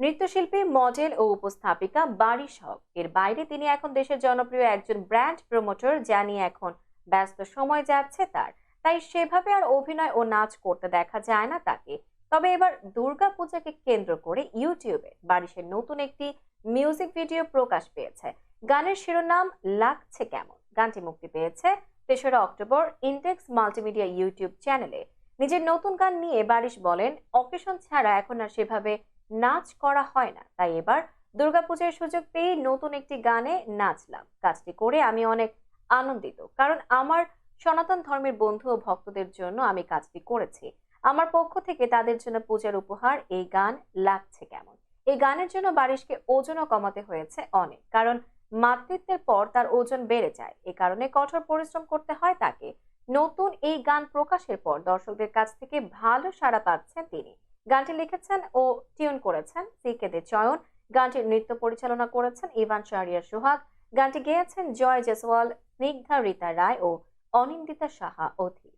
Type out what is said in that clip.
নৃত্যশিল্পী, মডেল ও উপস্থাপিকা বারিশ হক এর বাইরে তিনি এখন দেশের জনপ্রিয় একজন ব্র্যান্ড প্রমোটর, যা নিয়ে এখন ব্যস্ত সময় যাচ্ছে তার। তাই সেভাবে আর অভিনয় ও নাচ করতে দেখা যায় না তাকে। তবে এবার দুর্গাপূজাকে কেন্দ্র করে ইউটিউবে বারিশের নতুন একটি মিউজিক ভিডিও প্রকাশ পেয়েছে। গানের শিরোনাম লাগছে কেমন। গানটি মুক্তি পেয়েছে ৩রা অক্টোবর ইন্টেক্স মাল্টিমিডিয়া ইউটিউব চ্যানেলে। নিজের নতুন গান নিয়ে বারিশ বলেন, অকেশন ছাড়া এখন আর সেভাবে নাচ করা হয় না, তাই এবার দুর্গাপূজার সুযোগ পেয়ে নতুন একটি গানে নাচলাম। কাজটি করে আমি অনেক আনন্দিত, কারণ আমার সনাতন ধর্মের বন্ধু ও ভক্তদের জন্য আমি কাজটি করেছি। আমার পক্ষ থেকে তাদের জন্য পূজার উপহার এই গান লাগছে কেমন। এই গানের জন্য বারিশকে ওজনও কমাতে হয়েছে অনেক, কারণ মাতৃত্বের পর তার ওজন বেড়ে যায়। এ কারণে কঠোর পরিশ্রম করতে হয় তাকে। নতুন এই গান প্রকাশের পর দর্শকদের কাছ থেকে ভালো সাড়া পাচ্ছেন তিনি। গানটি লিখেছেন ও টিউন করেছেন সিকে দে চয়ন। গানটির নৃত্য পরিচালনা করেছেন ইভান শাহরিয়ার সোহাগ। গানটি গেয়েছেন জয় জয়সওয়াল, স্নিগ্ধা, রীতা রায় ও অনিন্দিতা সাহা অধি।